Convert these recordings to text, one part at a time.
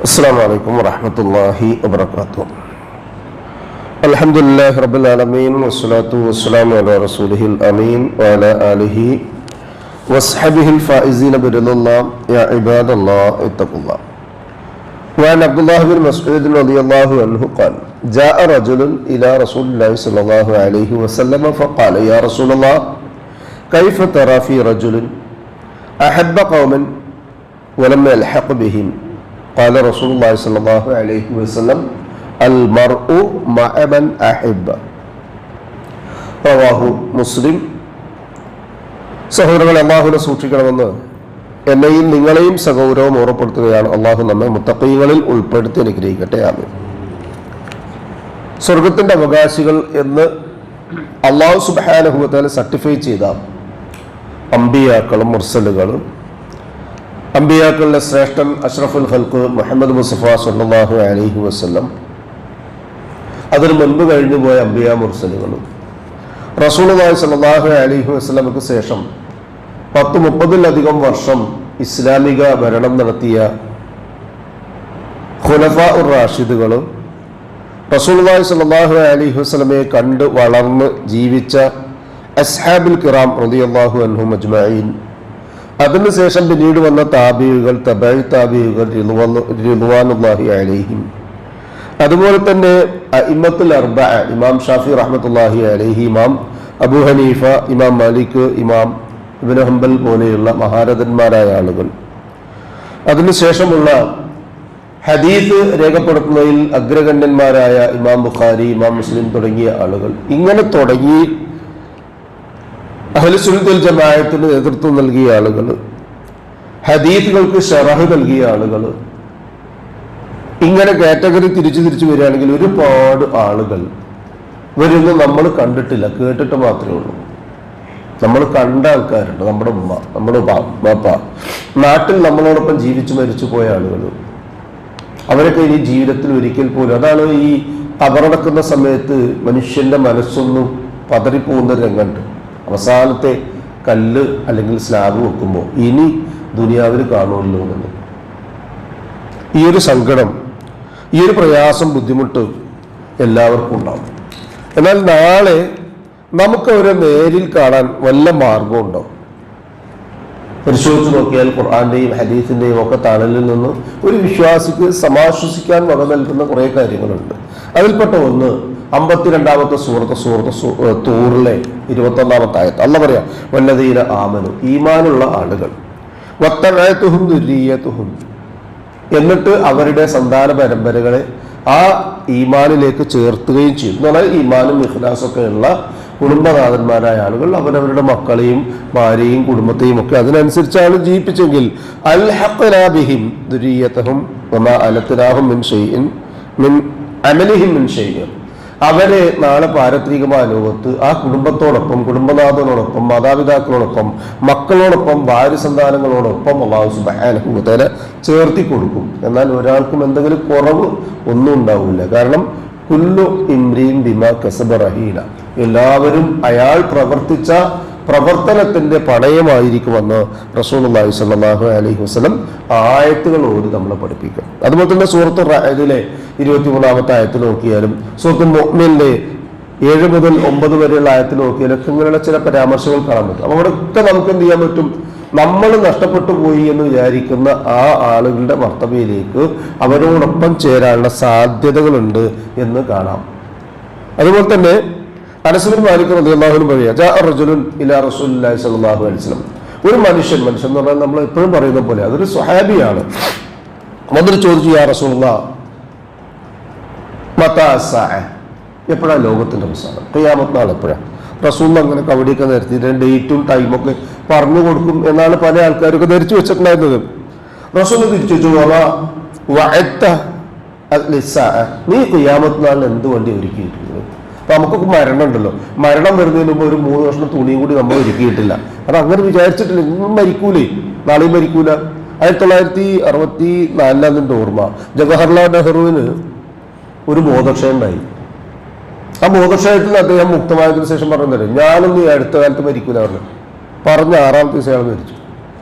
السلام عليكم ورحمة الله وبركاته. الحمد لله رب العالمين والصلاة والسلام على رسوله الأمين وعلى آله وصحبه الفائزين برضا الله. يا عباد الله اتقوا الله. وعن عبد الله بن مسعود رضي الله عنه قال: جاء رجل إلى رسول الله صلى الله عليه وسلم فقال: يا رسول الله، كيف ترى في رجل أحب قوما ولم يلحق بهم؟ قال رسول الله صلى الله عليه وسلم: المرء مع من أحب. റവാഹു മുസ്ലിം. സഹോദരങ്ങളെ, അള്ളാഹുവിനെ സൂക്ഷിക്കണമെന്ന് എന്നെയും നിങ്ങളെയും സഗൗരവം ഓർമ്മപ്പെടുത്തുകയാണ്. അള്ളാഹു നമ്മെ മുത്തഖീങ്ങളിൽ ഉൾപ്പെടുത്തി അനുഗ്രഹിക്കട്ടെ. ആമീൻ. സ്വർഗത്തിന്റെ അവകാശികൾ എന്ന് അള്ളാഹു സുബ്ഹാനഹു വ തആല സർട്ടിഫൈ ചെയ്ത അംബിയാക്കളും മുർസലുകളും, അംബിയാക്കളുടെ ശ്രേഷ്ഠൻ അഷ്റഫുൽ ഖൽഖ് മുഹമ്മദ് മുസ്തഫ സല്ലല്ലാഹു അലൈഹി വസല്ലം, അതിന് മുൻപ് കഴിഞ്ഞു പോയ അംബിയാ മുർസലുകളും, റസൂലുള്ളാഹി സ്വല്ലല്ലാഹു അലൈഹി വസല്ലമക്ക് ശേഷം 10-30-ലധികം വർഷം ഇസ്ലാമിക ഭരണം നടത്തിയ ഖുലഫാഉർ റാഷിദുകളും, റസൂലുള്ളാഹി സ്വല്ലല്ലാഹു അലൈഹി വസല്ലമയെ കണ്ട് വളർന്ന് ജീവിച്ച അസ്ഹാബുൽ കിറാം റളിയല്ലാഹു അൻഹും അജ്മഈൻ, അതിനുശേഷം പിന്നീട് വന്ന താബിഈകൾ, തബഈ താബിഈകൾ റിദ്വാനുല്ലാഹി അലൈഹിം, അതുപോലെ തന്നെ അഇമ്മത്തുൽ അർബഅ, ഇമാം ഷാഫി റഹ്മത്തുള്ളാഹി അലൈഹി, ഇമാം അബൂ ഹനീഫ, ഇമാം മാലിക്, ഇമാം ഇബ്നു ഹംബൽ പോലെയുള്ള മഹാരഥന്മാരായ ആളുകൾ, അതിനുശേഷമുള്ള ഹദീസ് രേഖപ്പെടുത്തുന്നതിൽ അഗ്രഗണ്യന്മാരായ ഇമാം ബുഖാരി, ഇമാം മുസ്ലിം തുടങ്ങിയ ആളുകൾ, ഇങ്ങനെ തുടങ്ങി അഹ്ലു സുന്നത്ത് വൽ ജമാഅത്തിന് നേതൃത്വം നൽകിയ ആളുകൾ, ഹദീസുകൾക്ക് ശറഹ് നൽകിയ ആളുകൾ, ഇങ്ങനെ കാറ്റഗറി തിരിച്ചു വരികയാണെങ്കിൽ ഒരുപാട് ആളുകൾ വരുന്നത് നമ്മൾ കണ്ടിട്ടില്ല, കേട്ടിട്ട് മാത്രമേ ഉള്ളൂ. നമ്മൾ കണ്ട ആൾക്കാരുണ്ട്. നമ്മുടെ ഉമ്മ, നമ്മുടെ ബാപ്പ, നാട്ടിൽ നമ്മളോടൊപ്പം ജീവിച്ചു മരിച്ചു പോയ ആളുകൾ, അവരൊക്കെ ഇനി ജീവിതത്തിൽ ഒരിക്കൽ പോലും, അതാണ് ഈ കബറടക്കുന്ന സമയത്ത് മനുഷ്യന്റെ മനസ്സൊന്നും പതറിപ്പോകുന്ന രംഗമുണ്ട്. അവസാനത്തെ കല്ല് അല്ലെങ്കിൽ സ്ലാബ് വെക്കുമ്പോൾ ഇനി ദുനിയാവിൽ കാണുമല്ലോ എന്ന്. ഈ ഒരു സങ്കടം, ഈ ഒരു പ്രയാസം, ബുദ്ധിമുട്ട് എല്ലാവർക്കും ഉണ്ടാവും. എന്നാൽ നാളെ നമുക്ക് അവരെ നേരിൽ കാണാൻ വല്ല മാർഗമുണ്ടോ? പരിശോധിച്ച് നോക്കിയാൽ ഖുർആന്റെയും ഹദീസിന്റെയും ഒക്കെ തണലിൽ നിന്ന് ഒരു വിശ്വാസിക്ക് സമാശ്വസിക്കാൻ വക നൽകുന്ന കുറേ കാര്യങ്ങളുണ്ട്. അതിൽപ്പെട്ട ഒന്ന് 52-ാമത്തെ സൂറത്ത് തൂറിലെ 21-ാമത്തെ ആയത്ത്. അല്ലാഹ് പറയാ: വല്ലദീന ആമനു, ഈമാനുള്ള ആളുകൾ, വത്തബഅതുഹും ദുർരിയ്യതുഹും, എന്നിട്ട് അവരുടെ സന്താന പരമ്പരകളെ ആ ഈമാനിലേക്ക് ചേർത്തുകയും ചെയ്യും. എന്ന് പറഞ്ഞാൽ ഈമാനും ഇഖ്ലാസൊക്കെ ഉള്ള കുടുംബനാഥന്മാരായ ആളുകൾ അവരവരുടെ മക്കളെയും ഭാര്യയും കുടുംബത്തെയും ഒക്കെ അതിനനുസരിച്ചാണ് ജീവിപ്പിച്ചെങ്കിൽ അൽഹഖ്നാ ബിഹിം ദുർരിയ്യതഹും വമാ അലത്നാഹും മിൻ ഷൈഇൻ മിൻ അമലിഹിം മിൻ ഷൈഇൻ, അവരെ നാളെ പാരത്രികമായ ലോകത്ത് ആ കുടുംബത്തോടൊപ്പം, കുടുംബനാഥനോടൊപ്പം, മാതാപിതാക്കളോടൊപ്പം, മക്കളോടൊപ്പം, ഭാര്യ സന്താനങ്ങളോടൊപ്പം അല്ലാഹു സുബ്ഹാനഹു വ തആല ചേർത്തി കൊടുക്കും. എന്നാൽ ഒരാൾക്കും എന്തെങ്കിലും കുറവ് ഒന്നും ഉണ്ടാവില്ല. കാരണം കുല്ലു ഇംരീൻ ബിമാ കസബ റഹീന, എല്ലാവരും അയാൾ പ്രവർത്തിച്ച പ്രവർത്തനത്തിന്റെ പണയമായിരിക്കുമെന്ന് റസൂലുള്ളാഹി സ്വല്ലല്ലാഹു അലൈഹി വസല്ലം ആയത്തുകളോട് നമ്മളെ പഠിപ്പിക്കും. അതുപോലെ തന്നെ സൂറത്തുർ റഅദിലെ 23-ാമത്തെ ആയത്തിൽ നോക്കിയാലും, സൂറത്തുൽ മുഅ്മിനിലെ 7 മുതൽ 9 വരെയുള്ള ആയത്തിൽ നോക്കിയാലൊക്കെ ഇങ്ങനെയുള്ള ചില പരാമർശങ്ങൾ കാണാൻ പറ്റും. അപ്പോൾ അവിടെയൊക്കെ നമുക്ക് എന്ത് ചെയ്യാൻ പറ്റും? നമ്മൾ നഷ്ടപ്പെട്ടു പോയി എന്ന് വിചാരിക്കുന്ന ആ ആളുകളുടെ മർത്തബയിലേക്ക് അവരോടൊപ്പം ചേരാനുള്ള സാധ്യതകളുണ്ട് എന്ന് കാണാം. അതുപോലെ തന്നെ അനസ് ബിൻ മാലിക് റളിയല്ലാഹു അൻഹു പറയാ: ജാഅ റജുലുൻ ഇലാ റസൂലില്ലാഹി സ്വല്ലല്ലാഹു അലൈഹി വസല്ലം, ഒരു മനുഷ്യൻ എന്ന് പറഞ്ഞാൽ നമ്മൾ എപ്പോഴും പറയുന്ന പോലെ അതൊരു സ്വഹാബിയാണ്, വന്നിട്ട് ചോദിച്ചു: യാ റസൂലല്ലാഹ്, മതാ അസ്സാഅ, എപ്പോഴാണ് ലോകത്തിന്റെ അവസാനം, ഖിയാമത്ത് നാൾ എപ്പോഴാണ്? റസൂൽ അങ്ങനെ കവടിയൊക്കെ നിരത്തിയിട്ട് ഡേറ്റും ടൈമൊക്കെ പറഞ്ഞു കൊടുക്കും എന്നാണ് പല ആൾക്കാരൊക്കെ ധരിച്ചു വെച്ചിട്ടുണ്ടായിരുന്നത്. റസൂൽ തിരിച്ചു ചോദിച്ചു: നീ ഖിയാമത്ത് നാളിൽ എന്ത് വണ്ടി ഒരുക്കിയിട്ടുണ്ട്? അപ്പൊ നമുക്കൊക്കെ മരണം ഉണ്ടല്ലോ, മരണം വരുന്നതിന് മുമ്പ് ഒരു 3 വർഷം തുണിയും കൂടി നമ്മൾ ഒരുക്കിയിട്ടില്ല. അത് അങ്ങനെ വിചാരിച്ചിട്ടില്ല, ഇന്നും മരിക്കൂലേ, നാളെയും മരിക്കൂല. 1964 ഓർമ്മ, ജവഹർലാൽ നെഹ്റുവിന് ഒരു ബോധക്ഷയം ഉണ്ടായി. ആ ബോധക്ഷയത്തിൽ അദ്ദേഹം മുക്തമായതിനു ശേഷം പറഞ്ഞു: ഞാനൊന്നും ഈ അടുത്ത കാലത്ത് മരിക്കൂല പറഞ്ഞ 6-ാമത്തെ ദിവസം അയാൾ മരിച്ചു.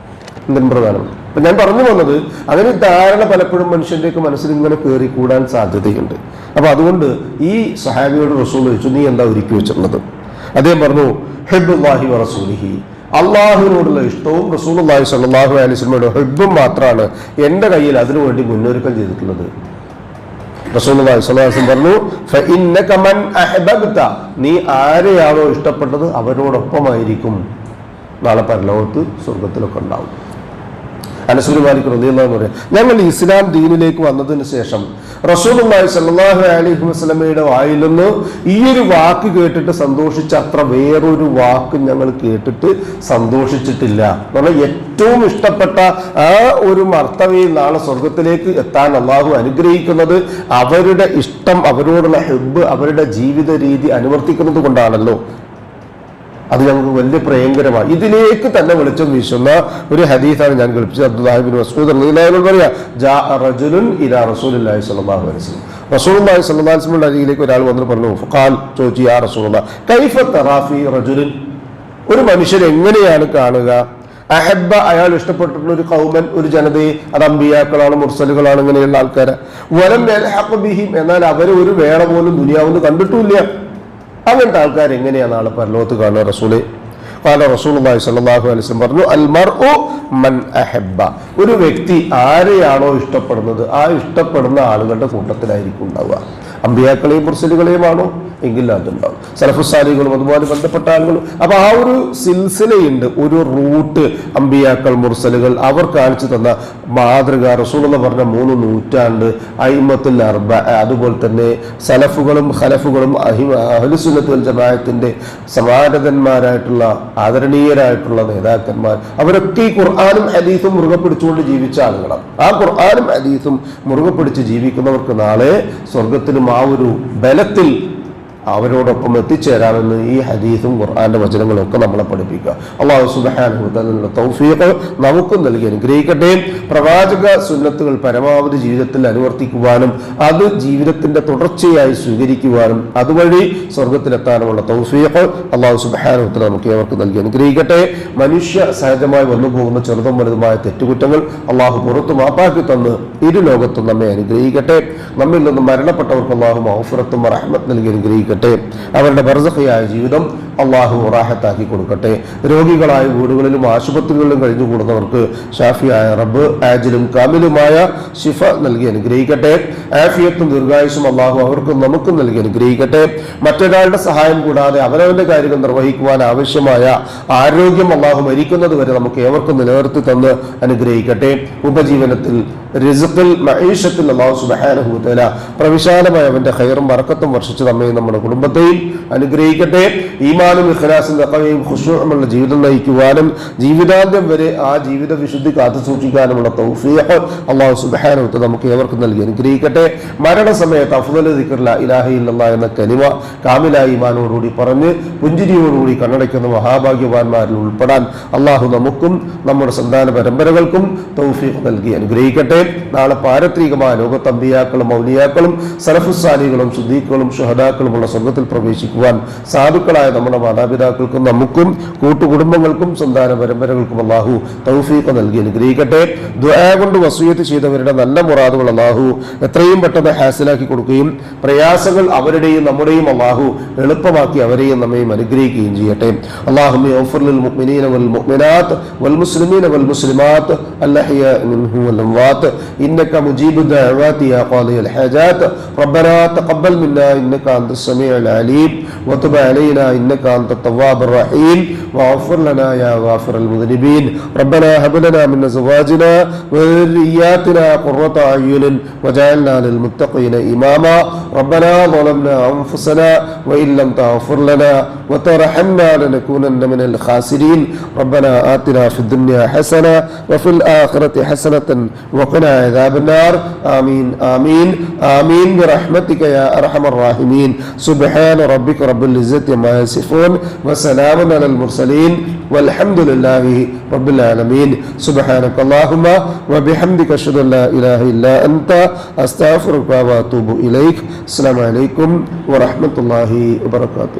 ഇന്ത്യൻ പ്രധാനമന്ത്രി. അപ്പൊ ഞാൻ പറഞ്ഞു വന്നത്, അങ്ങനെ ധാരണ പലപ്പോഴും മനുഷ്യന്റെയൊക്കെ മനസ്സിൽ ഇങ്ങനെ കയറി കൂടാൻ സാധ്യതയുണ്ട്. അപ്പൊ അതുകൊണ്ട് ഈ സഹാബിയോട് റസൂൽ ചോദിച്ചു, നീ എന്താ ഒരുക്കി വെച്ചിട്ടുള്ളത്? അദ്ദേഹം പറഞ്ഞു, ഹിബ്ബുല്ലാഹി വ റസൂലിഹി, അള്ളാഹുവിനോടുള്ള ഇഷ്ടവും റസൂലുള്ളാഹി സ്വല്ലല്ലാഹു അലൈഹി വസല്ലമയുടെ ഹിബ്ബും മാത്രമാണ് എൻ്റെ കയ്യിൽ അതിനുവേണ്ടി മുന്നൊരുക്കം ചെയ്തിട്ടുള്ളത്. റസൂലുള്ളാഹി സ്വല്ലല്ലാഹു അലൈഹി വസല്ലം പറഞ്ഞു, ഫഇന്നക മൻ അഹ്ബബ്ത, നീ ആരെയാണോ ഇഷ്ടപ്പെട്ടത് അവരോടൊപ്പമായിരിക്കും നാളെ പരലോകത്ത് സ്വർഗത്തിലൊക്കെ ഉണ്ടാവും. അനസ് ബിൻ മാലിക് റളിയല്ലാഹു അൻഹു പറയും, ഞങ്ങൾ ഇസ്ലാം ദീനിലേക്ക് വന്നതിന് ശേഷം റസൂലുള്ളാഹി സ്വല്ലല്ലാഹു അലൈഹി വസല്ലമയുടെ വായിൽ നിന്ന് ഈ ഒരു വാക്ക് കേട്ടിട്ട് സന്തോഷിച്ച അത്ര വേറൊരു വാക്ക് ഞങ്ങൾ കേട്ടിട്ട് സന്തോഷിച്ചിട്ടില്ല. എന്നാൽ ഏറ്റവും ഇഷ്ടപ്പെട്ട ആ ഒരു മർത്തവയിൽ നാളെ സ്വർഗത്തിലേക്ക് എത്താൻ അള്ളാഹു അനുഗ്രഹിക്കുന്നത് അവരുടെ ഇഷ്ടം, അവരോടുള്ള ഹിബ്ബ്, അവരുടെ ജീവിത രീതി അനുവർത്തിക്കുന്നത് കൊണ്ടാണല്ലോ. അത് ഞങ്ങൾക്ക് വലിയ പ്രിയങ്കരമാണ്. ഇതിലേക്ക് തന്നെ വെളിച്ചം വീശുന്ന ഒരു ഹദീസാണ് ഞാൻ കേൾപ്പിച്ചത്. അബ്ദുല്ലാഹി ഇബ്നു മസ്ഊദ് റളിയല്ലാഹു അൻഹു പറയാ, ജാഅ റജുലുൻ ഇലാ റസൂലില്ലാഹി സ്വല്ലല്ലാഹു അലൈഹി വസല്ലം, റസൂലുള്ളാഹി സ്വല്ലല്ലാഹു അലൈഹി വസല്ലം അരികിലേക്ക് ഒരാൾ വന്നിട്ട് പറഞ്ഞു, ഫഖാൽ, ചോദിച്ചു, യാ റസൂലല്ലാഹ് കൈഫ തറാ ഫീ റജുലിൻ, ഒരു മനുഷ്യൻ എങ്ങനെയാണ് കാണുക, അഹബ്ബ, അയാൾ ഇഷ്ടപ്പെട്ടിട്ടുള്ള ഒരു ഖൗമൻ, ഒരു ജനതയെ, അത് അമ്പിയാക്കളാണ്, മുർസലുകളാണ്, ഇങ്ങനെയുള്ള ആൾക്കാരെ, വലം യൽഹഖ് ബിഹിം, എന്നാൽ അവരെ ഒരു വേള പോലും ദുനിയാവിൽ കണ്ടിട്ടില്ല. അങ്ങനത്തെ ആൾക്കാർ എങ്ങനെയാണ് നാളെ പരലോകത്ത് കാണുക? റസൂലേ, ഖാല റസൂലുള്ളാഹി സ്വല്ലല്ലാഹു അലൈഹി വസല്ലം പറഞ്ഞു, അൽ മർഉ മൻ അഹബ്ബ, ഒരു വ്യക്തി ആരെയാണോ ഇഷ്ടപ്പെടുന്നത് ആ ഇഷ്ടപ്പെടുന്ന ആളുകളുടെ കൂട്ടത്തിലായിരിക്കും ഉണ്ടാവുക. അമ്പിയാക്കളെയും മുർസലുകളെയും ആണോ എങ്കിൽ അതുണ്ടാവും, സലഫുസാലികളും അതുപോലെ ബന്ധപ്പെട്ട ആളുകളും. അപ്പൊ ആ ഒരു സിൽസിലയുണ്ട്, ഒരു റൂട്ട്. അമ്പിയാക്കൾ, മുർസലുകൾ അവർ കാണിച്ചു തന്ന മാതൃക, റസൂലുള്ളാഹി പറഞ്ഞ 3 നൂറ്റാണ്ട്, അയിമ്മത്തുൽ അർബ, അതുപോലെ തന്നെ സലഫുകളും ഖലഫുകളും അഹ്ലുസുന്നത്ത് വൽ ജമാഅത്തിന്റെ സമാനതന്മാരായിട്ടുള്ള ആദരണീയരായിട്ടുള്ള നേതാക്കന്മാർ, അവരൊക്കെ ഈ ഖുർആനും ഹദീസും മുറുകെ പിടിച്ചുകൊണ്ട് ജീവിച്ച ആളുകളാണ്. ആ ഖുർആനും ഹദീസും മുറുകെ പിടിച്ച് ജീവിക്കുന്നവർക്ക് നാളെ സ്വർഗത്തിലും ആ ഒരു ബലത്തിൽ അവരോടൊപ്പം എത്തിച്ചേരാമെന്ന് ഈ ഹദീസും ഖുർആന്റെ വചനങ്ങളും ഒക്കെ നമ്മളെ പഠിപ്പിക്കുക. അല്ലാഹു സുബ്ഹാനഹു വ തആല തൗഫീഖ് നമുക്കും നൽകി അനുഗ്രഹിക്കട്ടെ. പ്രവാചക സുന്നത്തുകൾ പരമാവധി ജീവിതത്തിൽ അനുവർത്തിക്കുവാനും അത് ജീവിതത്തിന്റെ തുടർച്ചയായി സ്വീകരിക്കുവാനും അതുവഴി സ്വർഗത്തിലെത്താനുമുള്ള തൗഫീഖ് അല്ലാഹു സുബ്ഹാനഹു വ തആല നമുക്ക് ഏവർക്ക് നൽകി അനുഗ്രഹിക്കട്ടെ. മനുഷ്യ സഹജമായി വന്നു പോകുന്ന ചെറുതും വലുതുമായ തെറ്റുകുറ്റങ്ങൾ അല്ലാഹു പുറത്തു മാപ്പാക്കി തന്ന് ഇരു ലോകത്തും നമ്മെ അനുഗ്രഹിക്കട്ടെ. നമ്മിൽ നിന്ന് മരണപ്പെട്ടവർക്ക് അല്ലാഹു മഗ്ഫിറത്തും റഹ്മത്ത് നൽകി അനുഗ്രഹിക്കട്ടെ. അവരുടെ ബർസഖിയായ ജീവിതം അള്ളാഹു റാഹത്താക്കി കൊടുക്കട്ടെ. രോഗികളായ വീടുകളിലും ആശുപത്രികളിലും കഴിഞ്ഞുകൂടുന്നവർക്ക് ഷാഫിയായ റബ്ബ് ആജിലും കാമിലുമായ ശിഫ നൽകി അനുഗ്രഹിക്കട്ടെ. ആഫിയത്തും ദീർഘായുസും അള്ളാഹു അവർക്കും നമുക്കും നൽകി അനുഗ്രഹിക്കട്ടെ. മറ്റൊരാളുടെ സഹായം കൂടാതെ അവനവന്റെ കാര്യങ്ങൾ നിർവഹിക്കുവാൻ ആവശ്യമായ ആരോഗ്യം അള്ളാഹു മരിക്കുന്നത് വരെ നമുക്ക് ഏവർക്കും നിലനിർത്തി തന്ന് അനുഗ്രഹിക്കട്ടെ. ഉപജീവനത്തിൽ, റിസ്ഖിൽ, മഈശത്തിൽ അല്ലാഹു സുബ്ഹാനഹു വ തആല പ്രവിശാലമായ അവന്റെ ഖൈറും ബറക്കത്തും വർഷിച്ച് നമ്മയും നമ്മുടെ കുടുംബത്തെയും അനുഗ്രഹിക്കട്ടെ. ഈമാനും ഇഖ്ലാസും തഖ്വയും ഖുശൂഉമുള്ള ജീവിതം നയിക്കുവാനും ജീവിതാന്ത്യം വരെ ആ ജീവിത വിശുദ്ധി കാത്തു സൂക്ഷിക്കാനുമുള്ള തൗഫീഖ് അല്ലാഹു സുബ്ഹാനഹു വ തആല നമുക്ക് ഏവർക്കും നൽകി അനുഗ്രഹിക്കട്ടെ. മരണസമയത്ത് അഫ്ളലു ദിക്ർ ലാ ഇലാഹ ഇല്ലല്ലാഹ് എന്ന കലിമ കാമിലായ ഈമാനോടുകൂടി പറഞ്ഞ് പുഞ്ചിരിയോടുകൂടി കണ്ണടയ്ക്കുന്ന മഹാഭാഗ്യവാന്മാരിൽ ഉൾപ്പെടാൻ അല്ലാഹു നമുക്കും നമ്മുടെ സന്താന പരമ്പരകൾക്കും തൗഫീഖ് നൽകി അനുഗ്രഹിക്കട്ടെ. നാളെ പാരത്രികമായ ലോകത്ത് അമ്പിയാക്കളും ഔലിയാക്കളും സലഫുസ്സാലികളും സിദ്ദീഖുകളും ശുഹദാക്കളുമുള്ള സ്വർഗ്ഗത്തിൽ പ്രവേശിക്കുവാൻ സാധുക്കളായ നമ്മുടെ മാതാപിതാക്കൾക്കും നമുക്കും കൂട്ടുകുടുംബങ്ങൾക്കും സന്താന പരമ്പരകൾക്കും അല്ലാഹു തൗഫീഖ് നൽകി അനുഗ്രഹിക്കട്ടെ. ദുആ കൊണ്ട് വസിയത്ത് ചെയ്തവരുടെ നല്ല മുറാദുകൾ അല്ലാഹു എത്രയും പെട്ടെന്ന് ഹാസിലാക്കി കൊടുക്കുകയും പ്രയാസങ്ങൾ അവരുടെയും നമ്മുടെയും അല്ലാഹു എളുപ്പമാക്കി അവരെയും നമ്മയും അനുഗ്രഹിക്കുകയും ചെയ്യട്ടെ. അല്ലാഹുമ്മ ഗ്ഫിർ ലിൽ മുഅ്മിനീന വൽ മുഅ്മിനാത്ത് വൽ മുസ്ലിമീന വൽ മുസ്ലിമാത്ത് അൽഹയാ മിൻഹും വൽ അംവാത്ത് ഇന്നക മുജീബു ദഅവാതി യാ ഖാദിയൽ ഹാജാത്ത് റബ്ബനാ തഖബ്ബൽ മിന്നാ ഇന്നക അൻതസ് സമീഉൽ അലീം വതുബ് അലൈനാ ഇന്നക അൻതത് തവ്വാബുർ റഹീം വഗ്ഫിർ ലനാ യാ ഗാഫിറൽ മുദ്നിബീൻ റബ്ബനാ ഹബ് ലനാ മിൻ അസ്വാജിനാ വദുർരിയ്യാതിനാ ഖുർറത അയ്യുനിൻ വജഅൽനാ ലിൽ മുത്തഖീന ഇമാമാ റബ്ബനാ ളലംനാ അൻഫുസനാ വഇൻ ലം തഗ്ഫിർ ലനാ വതർഹംനാ ലനകൂനന്ന മിനൽ ഖാസിരീൻ റബ്ബനാ ആതിനാ ഫിദ് ദുനിയാ ഹസന വഫിൽ ആഖിറതി ഹസനതൻ വഖിനാ അദാബന്നാർ ആമീൻ ആമീൻ ആമീൻ ബിറഹ്മതിക യാ അർഹമർ റഹീമീൻ സുബ്ഹാന റബ്ബിക റബ്ബിൽ ഇസ്സതി അമ്മാ യസിഫൂൻ വസലാമുൻ അലൽ മുർസലീൻ വൽഹംദുലില്ലാഹി റബ്ബിൽ ആലമീൻ സുബ്ഹാനക അല്ലാഹുമ്മ വബിഹംദിക അഷ്ഹദു അൻ ലാ ഇലാഹ ഇല്ലാ അൻത അസ്തഗ്ഫിറുക വഅതൂബു ഇലൈക്. അസ്സലാമു അലൈക്കും വറഹ്മത്തുള്ളാഹി വബറകാതുഹു.